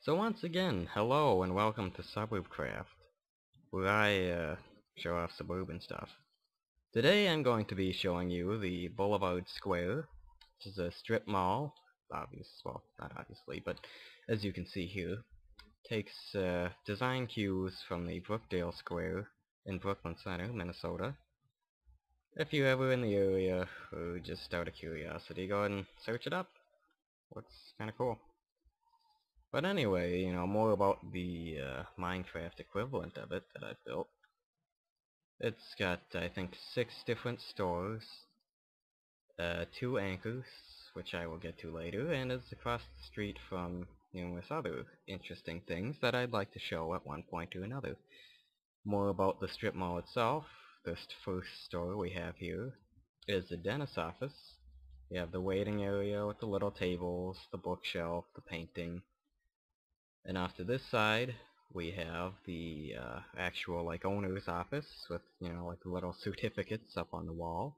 So once again, hello and welcome to SuburbCraft, where I show off suburban stuff. Today I'm going to be showing you the Boulevard Square, which is a strip mall, well, not obviously, but as you can see here, takes design cues from the Brookdale Square in Brooklyn Center, Minnesota. If you're ever in the area, or just out of curiosity, go ahead and search it up. Looks kinda cool. But anyway, more about the Minecraft equivalent of it that I've built. It's got, I think, 6 different stores, 2 anchors, which I will get to later, and it's across the street from numerous other interesting things that I'd like to show at one point or another. More about the strip mall itself. This first store we have here is the dentist's office. You have the waiting area with the little tables, the bookshelf, the painting. And off to this side, we have the actual owner's office with the little certificates up on the wall,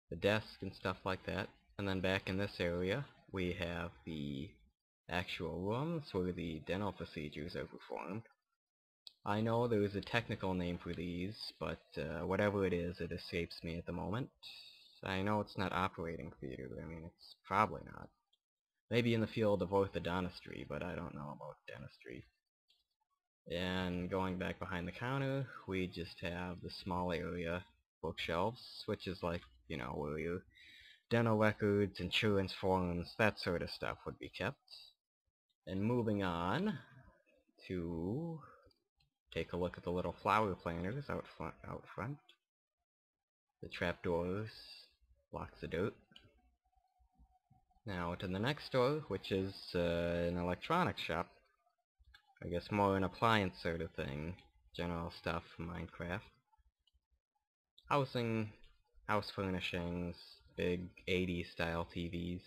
the desk and stuff like that. And then back in this area, we have the actual rooms where the dental procedures are performed. I know there's a technical name for these, but whatever it is, it escapes me at the moment. I know it's not operating theater. I mean, it's probably not. Maybe in the field of orthodontistry, but I don't know about dentistry. And going back behind the counter, we just have the small area bookshelves, which is where your dental records, insurance forms, that sort of stuff would be kept. And moving on to take a look at the little flower planters out front. The trapdoors blocks the dirt. Now to the next store, which is an electronics shop. I guess more an appliance sort of thing. General stuff from Minecraft. Housing, house furnishings, big 80s style TVs.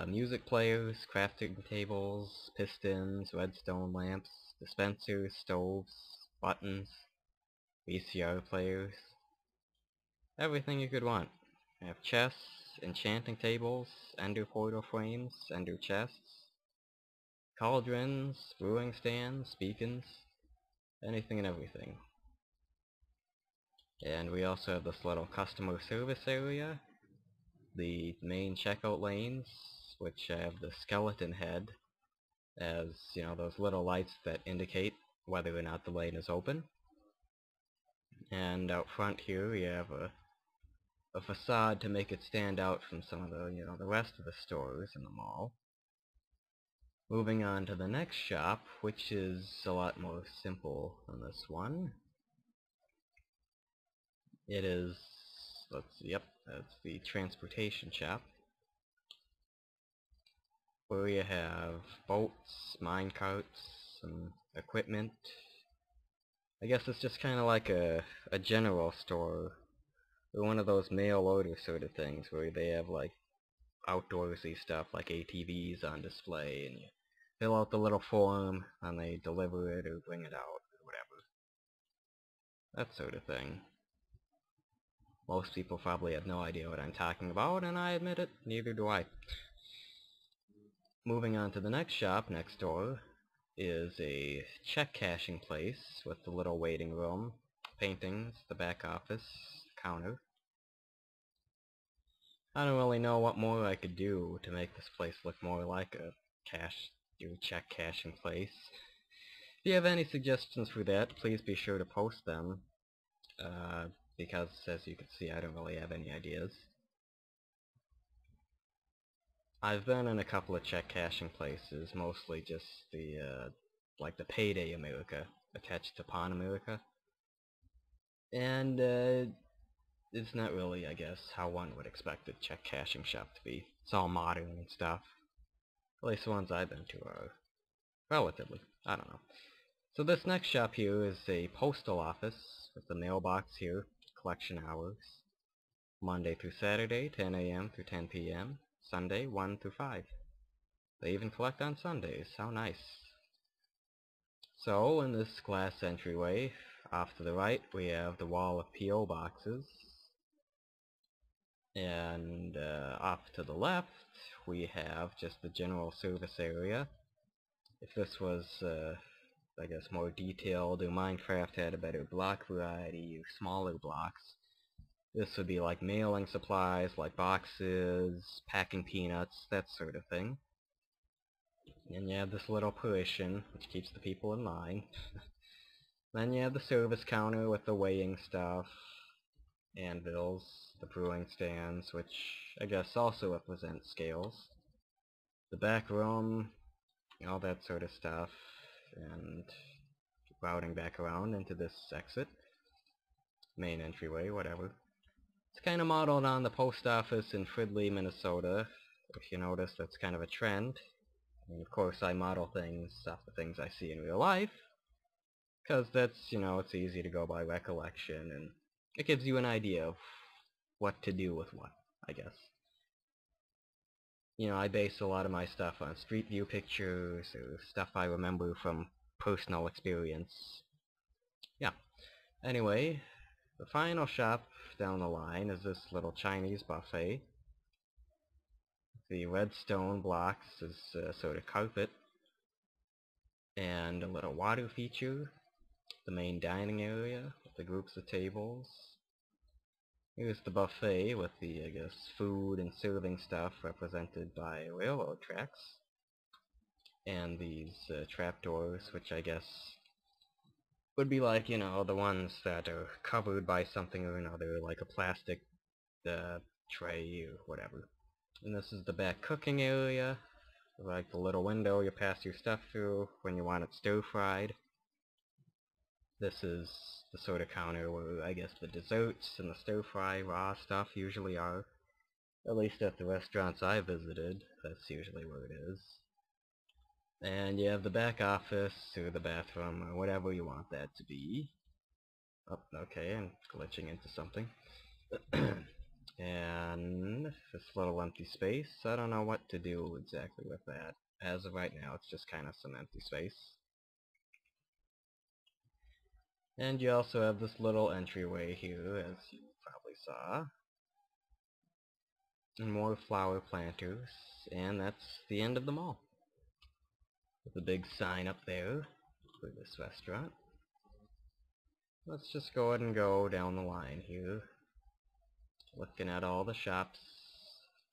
Music players, crafting tables, pistons, redstone lamps, dispensers, stoves, buttons, VCR players. Everything you could want. I have chests, enchanting tables, ender portal frames, ender chests, cauldrons, brewing stands, beacons, anything and everything. And we also have this little customer service area, the main checkout lanes, which have the skeleton head as, those little lights that indicate whether or not the lane is open. And out front here we have a facade to make it stand out from some of the, the rest of the stores in the mall. Moving on to the next shop, which is a lot more simple than this one. It is, that's the transportation shop, where you have boats, mine carts, some equipment. I guess it's just kind of like a general store, or one of those mail order sort of things, where they have outdoorsy stuff like ATVs on display, and you fill out the little form, and they deliver it or bring it out, or whatever. That sort of thing. Most people probably have no idea what I'm talking about, and I admit it, neither do I. Moving on to the next shop next door is a check cashing place with the little waiting room, paintings, the back office, counter. I don't really know what more I could do to make this place look more like a check cashing place. If you have any suggestions for that, please be sure to post them, because as you can see, I don't really have any ideas. I've been in a couple of check cashing places, mostly just the Payday America, attached to Pawn America. And it's not really, I guess, how one would expect a check cashing shop to be. It's all modern and stuff. At least the ones I've been to are relatively, I don't know. So this next shop here is a postal office with the mailbox here, collection hours. Monday through Saturday, 10 a.m. through 10 p.m. Sunday, 1 through 5. They even collect on Sundays. How nice. So, in this glass entryway, off to the right, we have the wall of P.O. boxes. And off to the left we have just the general service area. If this was I guess more detailed, or Minecraft had a better block variety, or smaller blocks, this would be like mailing supplies, like boxes, packing peanuts, that sort of thing. And you have this little partition, which keeps the people in line. Then you have the service counter with the weighing stuff, anvils, the brewing stands, which I guess also represent scales. The back room, all that sort of stuff, and routing back around into this exit. Main entryway, whatever. It's kind of modeled on the post office in Fridley, Minnesota. If you notice, that's kind of a trend. I mean, of course, I model things off the things I see in real life, because that's, you know, it's easy to go by recollection, and it gives you an idea of what to do with what, I guess. You know, I base a lot of my stuff on street view pictures, or stuff I remember from personal experience. Yeah. Anyway, the final shop down the line is this little Chinese buffet. The red stone blocks is sort of carpet, and a little water feature. The main dining area with the groups of tables. Here's the buffet with the, I guess, food and serving stuff represented by railroad tracks. And these trapdoors, which I guess would be like, you know, the ones that are covered by something or another, like a plastic tray or whatever. And this is the back cooking area, like the little window you pass your stuff through when you want it stir-fried. This is the sort of counter where I guess the desserts and the stir-fry raw stuff usually are. At least at the restaurants I visited, that's usually where it is. And you have the back office, or the bathroom, or whatever you want that to be. Oh, okay, I'm glitching into something. And this little empty space, I don't know what to do exactly with that. As of right now, it's just kind of some empty space. And you also have this little entryway here, as you probably saw. And more flower planters, and that's the end of the mall. With a big sign up there for this restaurant. Let's just go ahead and go down the line here. Looking at all the shops,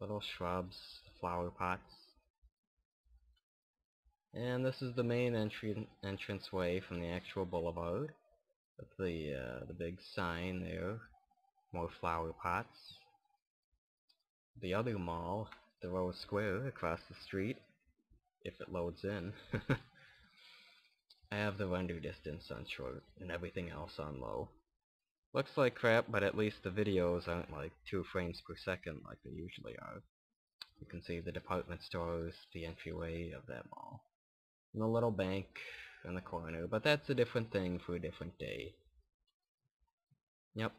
little shrubs, flower pots. And this is the main entranceway from the actual boulevard. With the big sign there, more flower pots. The other mall, the Rose Square across the street, if it loads in. I have the render distance on short and everything else on low. Looks like crap, but at least the videos aren't like 2 frames per second like they usually are. You can see the department stores, the entryway of that mall. And the little bank in the corner, but that's a different thing for a different day. Yep.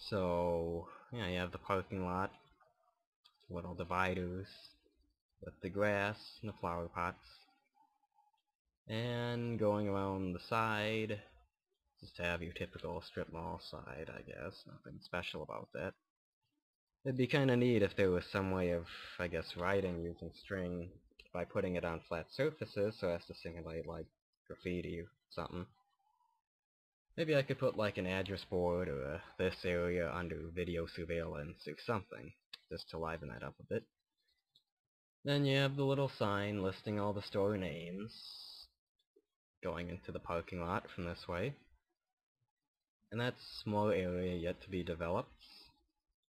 So, yeah, you have the parking lot, little dividers with the grass and the flower pots. And going around the side, just have your typical strip mall side, I guess. Nothing special about that. It'd be kinda neat if there was some way of, I guess, writing using string by putting it on flat surfaces so as to simulate, like, graffiti or something. Maybe I could put, like, an address board or this area under video surveillance or something, just to liven that up a bit. Then you have the little sign listing all the store names, going into the parking lot from this way. And that's more area yet to be developed.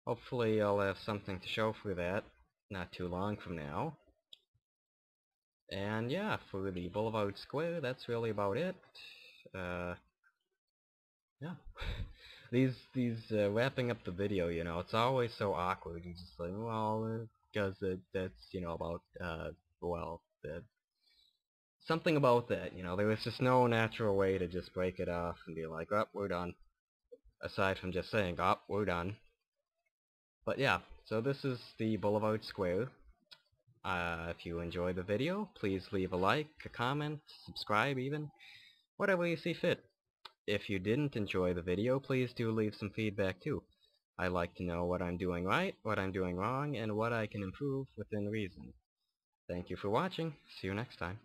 Hopefully I'll have something to show for that not too long from now. And yeah, for the Boulevard Square, that's really about it. Yeah. these wrapping up the video, you know, it's always so awkward. You're just like, well, because that's, you know, about, well, something about that, you know, there was just no natural way to just break it off and be like, oh, we're done. Aside from just saying, oh, we're done. But yeah, so this is the Boulevard Square. If you enjoyed the video, please leave a like, a comment, subscribe even, whatever you see fit. If you didn't enjoy the video, please do leave some feedback too. I like to know what I'm doing right, what I'm doing wrong, and what I can improve within reason. Thank you for watching. See you next time.